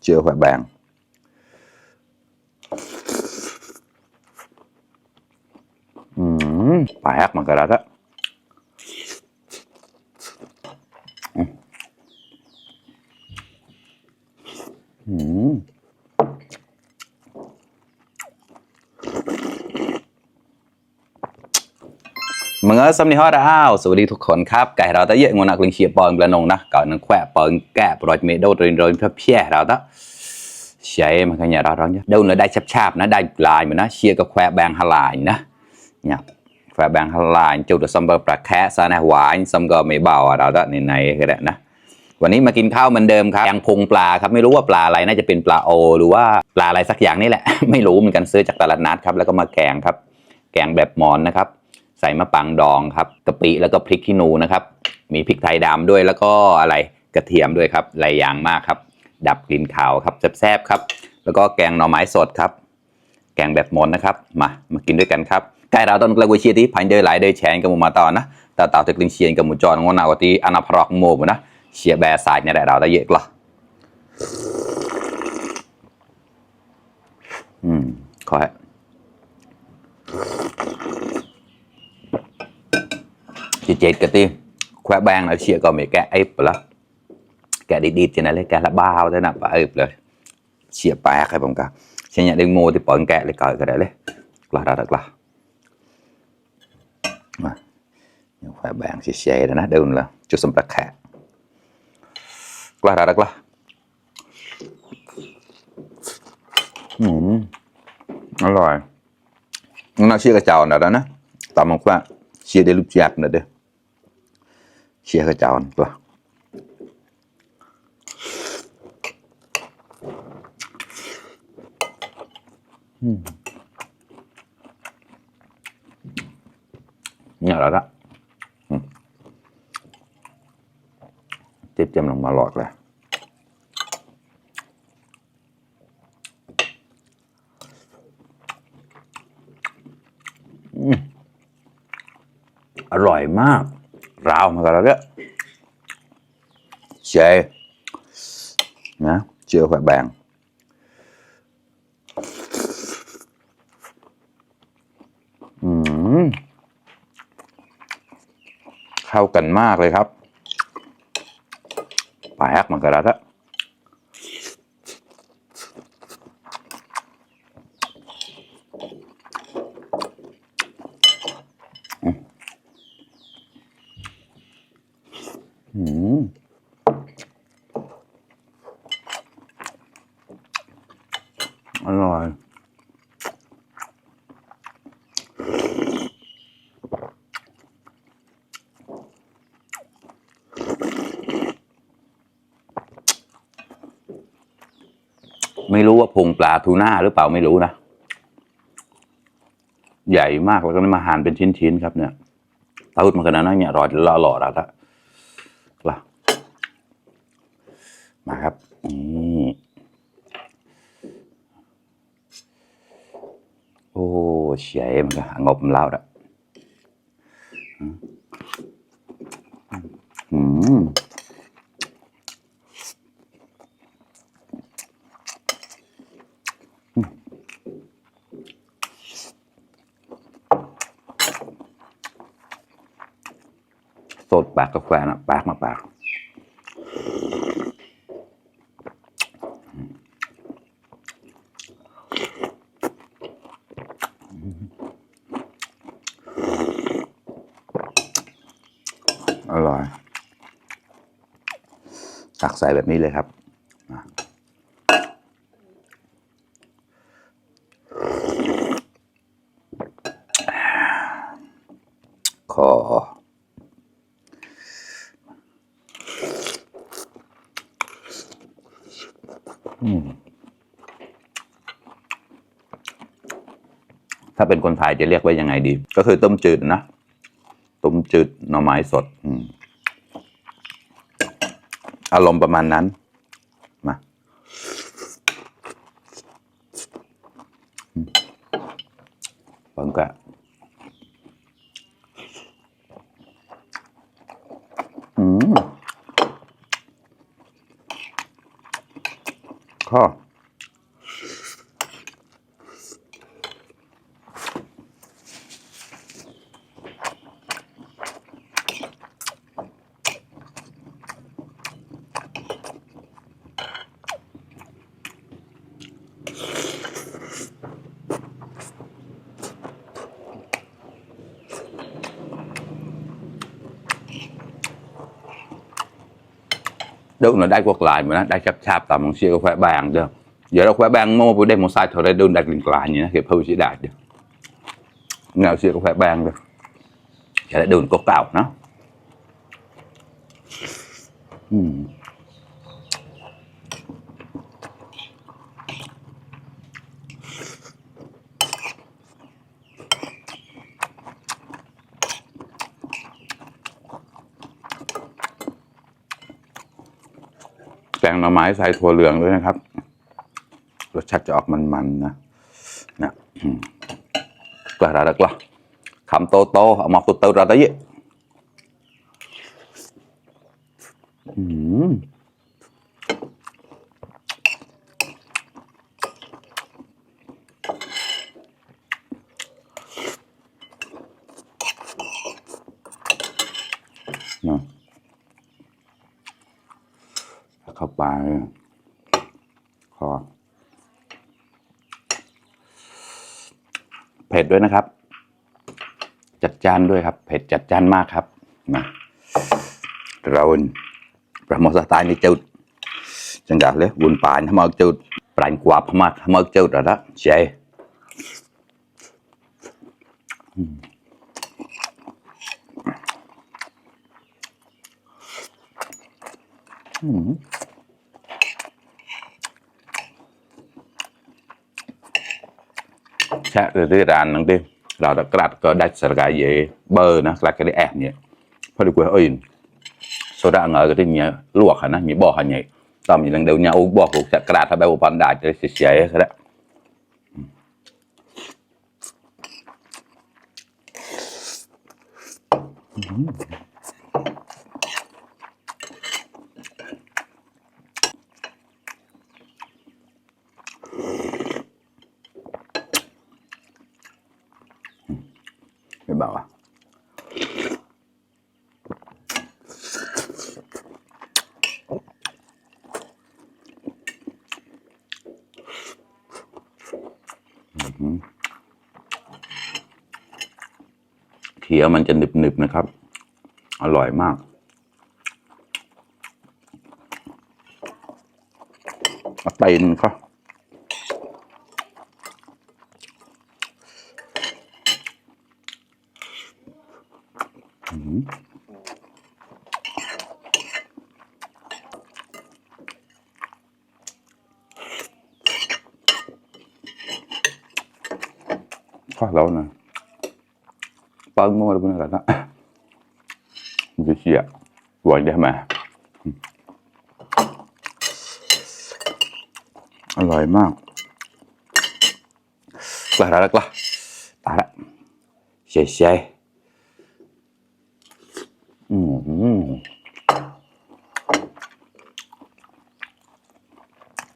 chưa phải bàn phải hát mà cái đó đóมึงสำนีฮอดอ้าวสวัสดีทุกคนครับไก่เราตะเยอะงวนักลิงเชียปอนกระนงนะก่อนนั้นแขวะปอนแกะปลอยเมโดดรินเพื่อเพี้ยเราตะใช่มันขยันเราร้อนเยอะดูเลยได้ชับๆนะได้ลายเหมือนนะเชียกับแขวะแบงฮลายนะเนี่ยแขวะแบงฮลายจุดซัมเบอร์ปลาแคะซาหน้าหวานซัมก็ไม่เบาเราตะในก็ได้นะวันนี้มากินข้าวเหมือนเดิมครับแกงพุงปลาครับไม่รู้ว่าปลาอะไรน่าจะเป็นปลาโอหรือว่าปลาอะไรสักอย่างนี่แหละไม่รู้เหมือนกันซื้อจากตลาดนัดครับแล้วก็มาแกงครับแกงแบบมอนนะครับใส่มะปางดองครับกะปิแล้วก็พริกขี้หนูนะครับมีพริกไทยดำด้วยแล้วก็อะไรกระเทียมด้วยครับหลายอย่างมากครับดับกลิ่นขาวครับแซ่บๆครับแล้วก็แกงหน่อไม้สดครับแกงแบบมอนนะครับมากินด้วยกันครับใกล้เราต้องกลายเชียร์ที่พันเดอร์หลายเดอร์แชนกับมูมาตอนนะแต่ต่อจากลิงเชียนกับมูจอนงอนาวตีอนาพรอกโมบุนะเชียร์แบร์สายเนี่ยได้เราได้เยอะกละขอให้chị chết cái tim khoe bang là chia còn mấy cái ép là cái đi đi trên này lấy cái là bao thế nào phải ép rồi chia bạc hay không cả chia nhận đi mua thì bỏ cái lấy cởi cái đấy lấy là ra được là khoe bang chia sẻ đó nó đơn là cho xong bạc khác là ra được làอร่อยน่าเชื่อกระเจ้าหน่อยแล้วนะตามมาว่าเชียร์ได้ลูกจักหน่อยเด้อเชียร์กระเจ้าตัวเนี่ยแล้วละเจ็บลงมาหลอดเลยอร่อยมากราวมากันแล้วเนี่ยเชนะเชื่อฝ่ายแบงเข้ากันมากเลยครับแปลกเหมือนกันแล้วอร่อยไม่รู้ว่าพุงปลาทูน่าหรือเปล่าไม่รู้นะใหญ่มากแล้วก็มาหั่นเป็นชิ้นๆครับเนี่ยตาอุดมันขนาดนั้นเนี่ยรอหล่อแล้วล่ะมาครับนี่โอ้เฉยมันก็งบแล้วละสดปากกาแฟนะปากมาปากอร่อยตักใส่แบบนี้เลยครับขอถ้าเป็นคนไทยจะเรียกว่ายังไงดีก็คือต้มจืดนะต้มจืดหน่อไม้สดอารมณ์ประมาณนั้นมาผมก็ข ข้อđâu nó đai cuộc lại mà nó đai chập chạp tầm bằng xưa khỏe bàng được giờ nó khỏe bàng mô với đây một sai thôi đây đâu đặt liền lại như hiệp hưu chỉ đạt được nào xưa khỏe bàng được sẽ lại đường cột cào nóแกงหน่อไม้ใส่ถั่วเหลืองด้วยนะครับรสชาติจะออกมันๆนะกระดาษกละคำโตเอามาตุ่ๆเราได้เยอะเข้าไปขอเผ็ดด้วยนะครับจัดจานด้วยครับเผ็ดจัดจานมากครับนะเราประมอสไตล์นี่จุดจังหวะเลยบุญป่านทำเอาจุดปลายกว่าพม่าทำเอาจุดแล้วเจ๊แช่เรื่อยๆร้านนั่งดิเราđãกระดก็ได้สกัดเย่เบอร์นะกระดก็ได้แอบเนี่ยพอดีกว่าอื่นโซดาเงยก็ที่เนี่ยลวกนะมีบ่อหันใหญ่ตอนมีหลังเดียวเนี่ยบ่อผูกจะกระดทำแบบอุปกรณ์ได้จะเสียๆก็ได้ไม่เบาอ่ะเขียวมันจะหนึบๆนะครับอร่อยมากตีนเขาข้าวเรานะเปิ้ลมั่วเลยพวกนั้นแหละนะจะเชี่ยหวานได้ไหมอร่อยมากกล้าแล้วกล้าตายละเชี่ย